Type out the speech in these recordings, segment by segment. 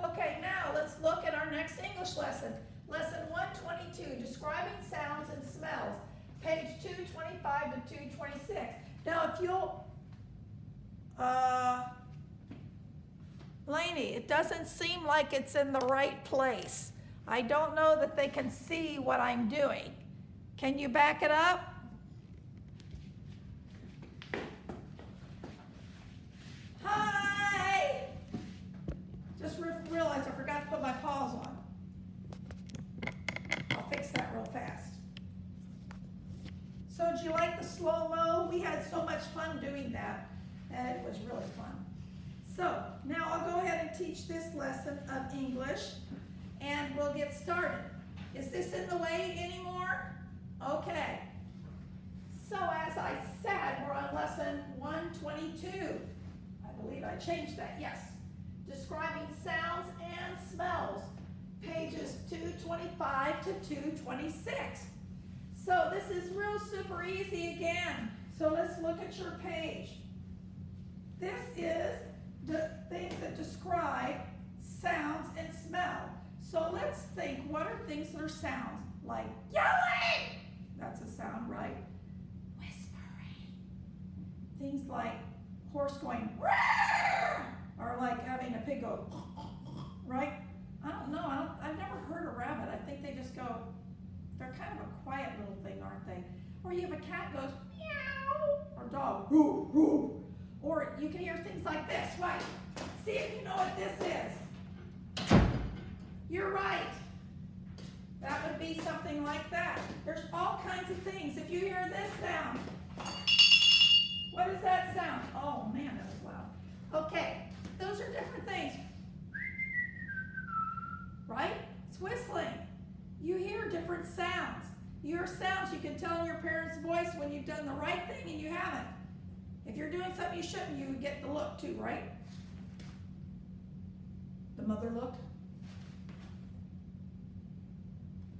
Okay, now let's look at our next English lesson. Lesson 122, describing sounds and smells. Page 225 to 226. Now if you'll, Lainey, it doesn't seem like it's in the right place. I don't know that they can see what I'm doing. Can you back it up? Hi! Just realized I forgot to put my paws on. I'll fix that real fast. So did you like the slow-mo? We had so much fun doing that, and it was really fun. So now I'll go ahead and teach this lesson of English, and we'll get started. Is this in the way anymore? Okay. So as I said, we're on lesson 122. I believe I changed that, yes. Describing sounds and smells, pages 225 to 226. So this is real super easy again. So let's look at your page. This is the things that describe sounds and smell. So let's think, what are things that are sounds? Like yelling, that's a sound, right? Whispering. Things like horse going roar, or like having a pig go, right? I don't know, I've never heard a rabbit. I think they just go, they're kind of a quiet little thing, aren't they? Or you have a cat goes meow, or dog, roo, roo. Or you can hear things like this, right? See if you know what this is. You're right. That would be something like that. There's all kinds of things. If you hear this sound, what is that sound? Oh man, that was loud. Okay, those are different things. Right? It's whistling. You hear different sounds. Your sounds, you can tell in your parents' voice when you've done the right thing and you haven't. If you're doing something you shouldn't, you get the look too, right? The mother look.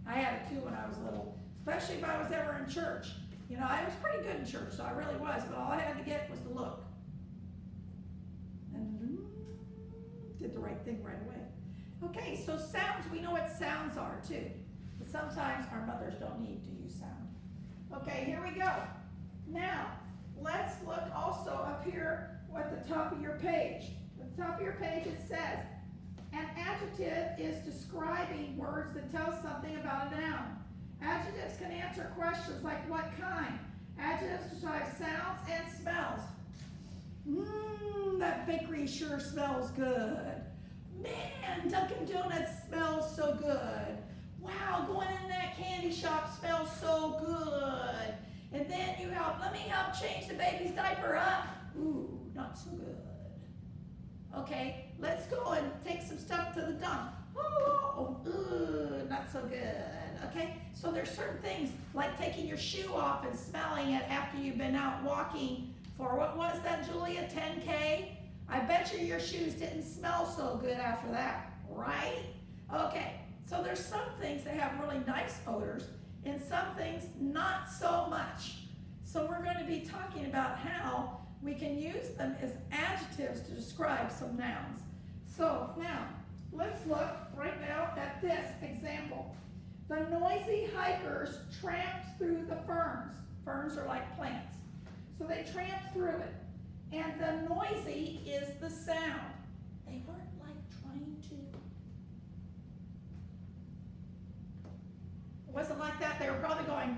I had it too when I was little, especially if I was ever in church. You know, I was pretty good in church, so I really was, but all I had to get was the look. And did the right thing right away. Okay, so sounds, we know what sounds are too. But sometimes our mothers don't need to use sound. Okay, here we go. Now, let's look also up here at the top of your page. At the top of your page it says, an adjective is describing words that tell something about a noun. Adjectives can answer questions like what kind. Adjectives describe sounds and smells. That bakery sure smells good. Man, Dunkin' Donuts smells so good. Wow, going in that candy shop smells so good. And then let me help change the baby's diaper up. Ooh, not so good. Okay, let's go and take some stuff to the dump. Not so good. Okay, so there's certain things like taking your shoe off and smelling it after you've been out walking for, what was that, Julia, 10K? I bet you your shoes didn't smell so good after that, right? Okay, so there's some things that have really nice odors and some things not so much. So we're going to be talking about how we can use them as adjectives to describe some nouns. So now, let's look right now at this example. The noisy hikers tramped through the ferns. Ferns are like plants. So they tramped through it. And the noisy is the sound. They weren't like trying to. It wasn't like that. They were probably going.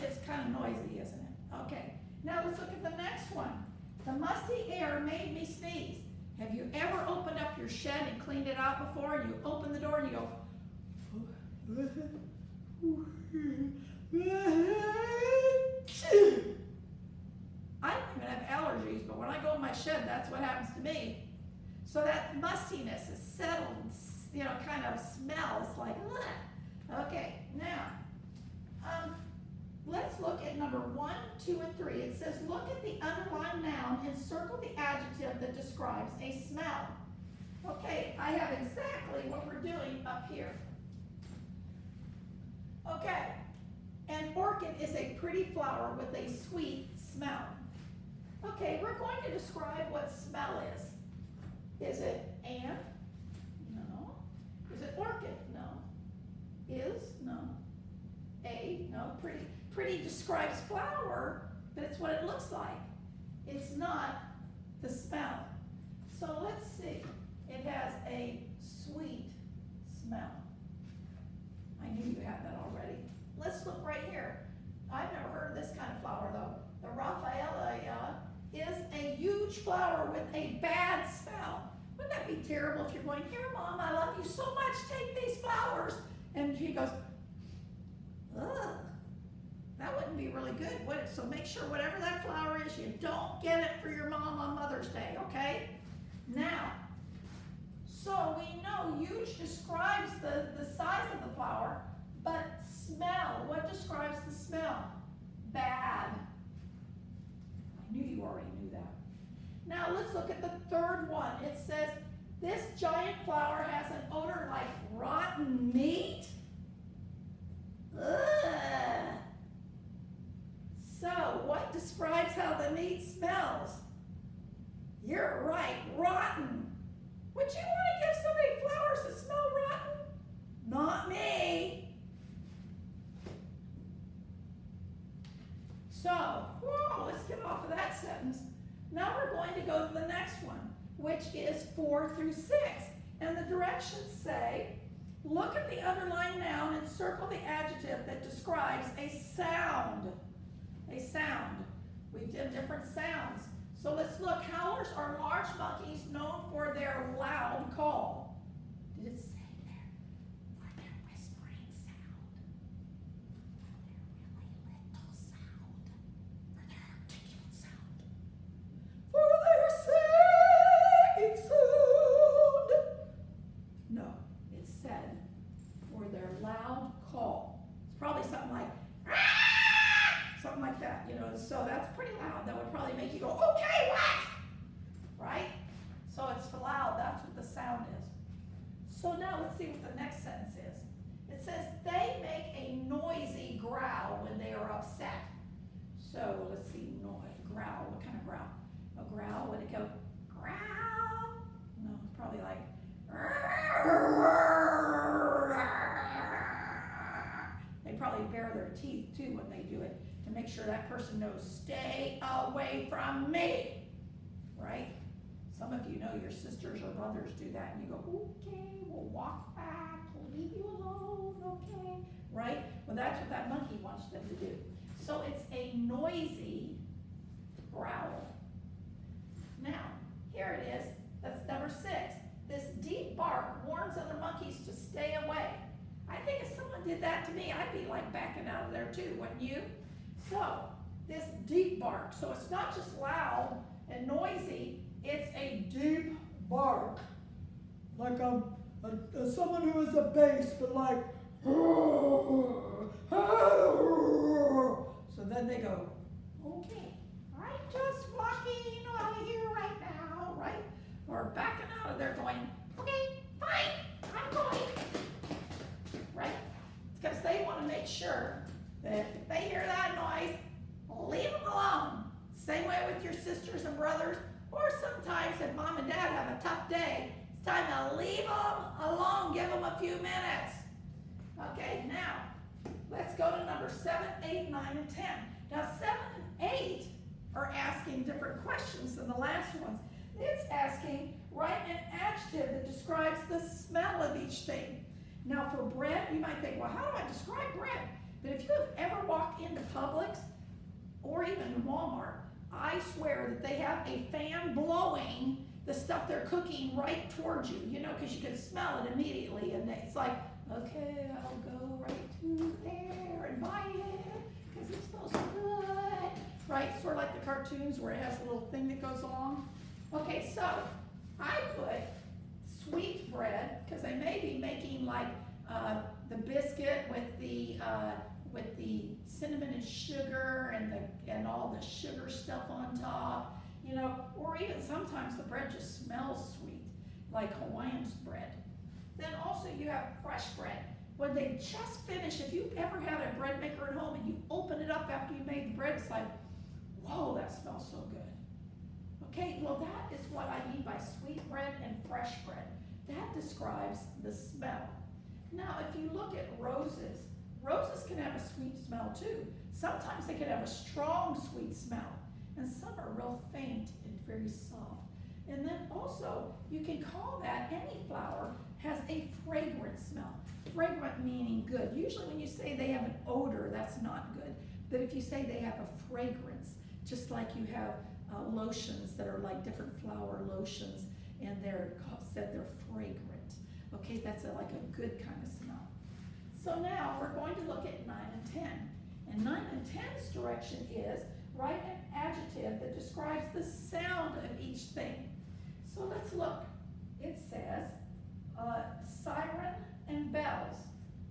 It's kind of noisy, isn't it? Okay. Now let's look at the next one. The musty air made me sneeze. Have you ever opened up your shed and cleaned it out before, and you open the door and you go, I don't even have allergies, but when I go in my shed, that's what happens to me. So that mustiness is settled, you know, kind of smells like, ugh. Okay, now, let's look at number 1, 2, and 3. It says, look at the underlined noun and circle the adjective that describes a smell. Okay, I have exactly what we're doing up here. Okay, an orchid is a pretty flower with a sweet smell. Okay, we're going to describe what smell is. Is it an? No. Is it orchid? No. Is? No. A? No. Pretty. Pretty describes flower, but it's what it looks like. It's not the smell. So let's see. It has a sweet smell. I knew you had that already. Let's look right here. I've never heard of this kind of flower though. The Rafaela is a huge flower with a bad smell. Wouldn't that be terrible if you're going, here, Mom, I love you so much, take these flowers. And she goes, ugh, that wouldn't be really good, would it? So make sure whatever that flower is, you don't get it for your mom on Mother's Day, okay? Now, so we know huge describes the size of the flower, but smell, what describes the smell? Bad. I knew you already knew that. Now let's look at the third one. It says, this giant flower has an odor like rotten meat. Ugh. So what describes how the meat smells? You're right, rotten. Would you want to give somebody flowers that smell rotten? Not me. So, whoa, let's get off of that sentence. Now we're going to go to the next one, which is 4 through 6. And the directions say, look at the underlined noun and circle the adjective that describes a sound. A sound. We did different sounds. So let's look. Howlers are large monkeys known for their loud call. Did it say there? For their whispering sound. For their really little sound. For their singing sound. No, it said for their loud call. It's probably something like, something like that, you know, so that's pretty loud. That would probably make you go, okay, what? Right? So it's for loud, that's what the sound is. So now let's see what the next sentence is. It says, they make a noisy growl when they are upset. So let's see, growl, what kind of growl? A growl, would it go, growl? No, it's probably like, they probably bare their teeth too when they do it, to make sure that person knows, stay away from me, right? Some of you know your sisters or brothers do that, and you go, okay, we'll walk back, we'll leave you alone, okay, right? Well, that's what that monkey wants them to do. So it's a noisy growl. Now, here it is, that's number 6. This deep bark warns other monkeys to stay away. I think if someone did that to me, I'd be like backing out of there too, wouldn't you? So, this deep bark, so it's not just loud and noisy, it's a deep bark. Like someone who is a bass, but like, so then they go, okay, I'm just walking out of here right now, right? Or backing out of there going, okay, fine, I'm going. Right? Because they want to make sure that if they hear that noise, leave them alone. Same way with your sisters and brothers, or sometimes if mom and dad have a tough day, it's time to leave them alone, give them a few minutes. Okay, now, let's go to number 7, 8, 9, and 10. Now 7 and 8 are asking different questions than the last ones. It's asking, write an adjective that describes the smell of each thing. Now for bread, you might think, well, how do I describe bread? But if you have ever walked into Publix or even in Walmart, I swear that they have a fan blowing the stuff they're cooking right towards you, you know, because you can smell it immediately. And it's like, okay, I'll go right to there and buy it because it smells good. Right, sort of like the cartoons where it has a little thing that goes along. Okay, so I put sweet bread, because they may be making like the biscuit with the cinnamon and sugar and all the sugar stuff on top, you know, or even sometimes the bread just smells sweet, like Hawaiian bread. Then also you have fresh bread. When they just finish, if you've ever had a bread maker at home and you open it up after you made the bread, it's like, whoa, that smells so good. Okay, well that is what I mean by sweet bread and fresh bread. That describes the smell. Now, if you look at roses, roses can have a sweet smell too. Sometimes they can have a strong sweet smell, and some are real faint and very soft. And then also, you can call that any flower has a fragrant smell. Fragrant meaning good. Usually when you say they have an odor, that's not good. But if you say they have a fragrance, just like you have lotions that are like different flower lotions, and they're said they're fragrant. Okay, that's like a good kind of smell. So now we're going to look at 9 and 10. And 9 and 10's direction is write an adjective that describes the sound of each thing. So let's look. It says siren and bells.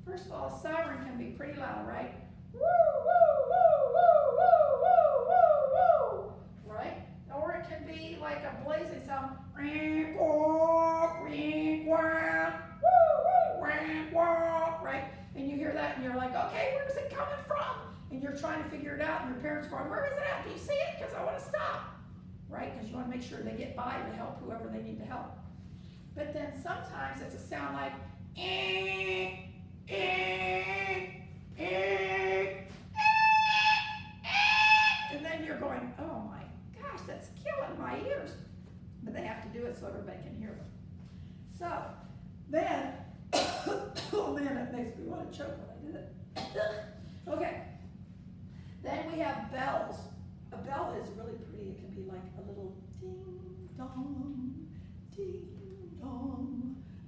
First of all, a siren can be pretty loud, right? Woo, woo, woo, woo, woo, woo, woo, woo, right? Or it can be like a blazing sound. Ring, walk, ring, walk, woo, woo, ring, walk, right? And you hear that and you're like, okay, where's it coming from? And you're trying to figure it out, and your parents are going, where is it at? Do you see it? Because I want to stop, right? Because you want to make sure they get by to help whoever they need to help. But then sometimes it's a sound like, and then you're going, oh my gosh, that's killing my ears. But they have to do it so everybody can hear them. So then, oh man, it makes me want to choke when I did it. Okay. Then we have bells. A bell is really pretty. It can be like a little ding dong.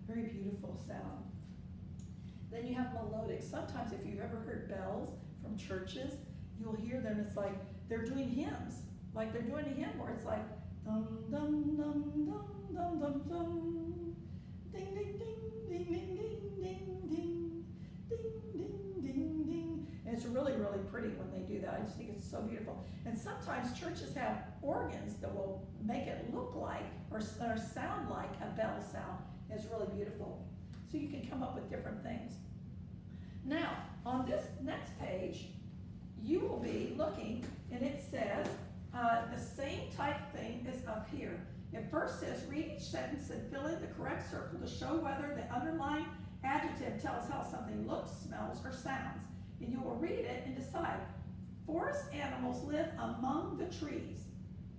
Very beautiful sound. Then you have melodic. Sometimes if you've ever heard bells from churches, you'll hear them. It's like they're doing hymns. Like they're doing a hymn where it's like dum dum dum dum dum dum dum, ding ding ding ding ding ding ding ding ding ding ding. And it's really, really pretty when they do that. I just think it's so beautiful. And sometimes churches have organs that will make it look like or sound like a bell sound. It's really beautiful. So you can come up with different things. Now, on this next page, you will be looking, and it says the same type thing is up here. It first says, read each sentence and fill in the correct circle to show whether the underlined adjective tells how something looks, smells, or sounds. And you will read it and decide. Forest animals live among the trees,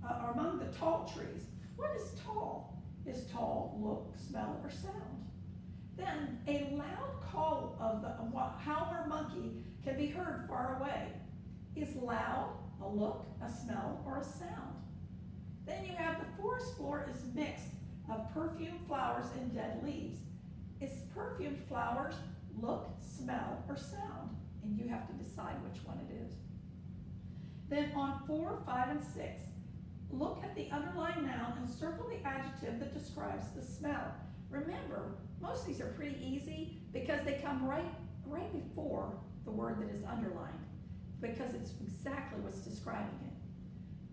or among the tall trees. What is tall? Is tall look, smell, or sound? Then a loud call of the howler monkey can be heard far away. Is loud a look, a smell, or a sound? Then you have the forest floor is mixed of perfumed flowers and dead leaves. Is perfumed flowers look, smell, or sound? And you have to decide which one it is. Then on 4, 5, and 6, look at the underlined noun and circle the adjective that describes the smell. Remember, most of these are pretty easy because they come right before the word that is underlined, because it's exactly what's describing it.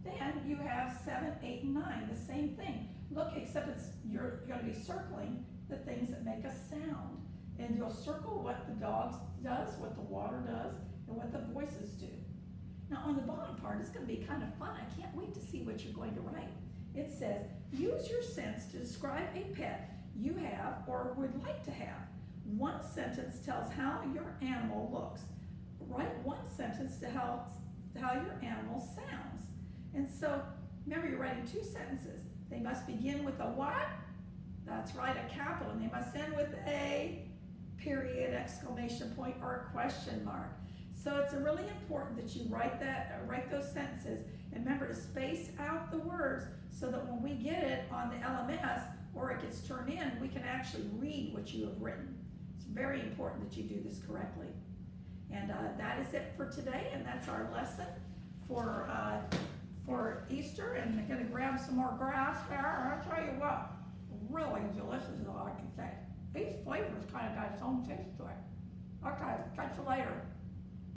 Then you have 7, 8, and 9, the same thing. Look, except you're going to be circling the things that make a sound. And you'll circle what the dog does, what the water does, and what the voices do. Now on the bottom part, it's going to be kind of fun. I can't wait to see what you're going to write. It says, use your sense to describe a pet you have or would like to have. One sentence tells how your animal looks. Write one sentence to how your animal sounds. And so, remember, you're writing 2 sentences. They must begin with a what? That's right, a capital. And they must end with a period, exclamation point, or a question mark. So it's really important that you write those sentences, and remember to space out the words so that when we get it on the LMS or it gets turned in, we can actually read what you have written. It's very important that you do this correctly. And that is it for today, and that's our lesson for Easter. And I'm going to grab some more grass there. I'll tell you what, really delicious is all I can say. Each flavor has kind of got its own taste to it. Okay, catch you later.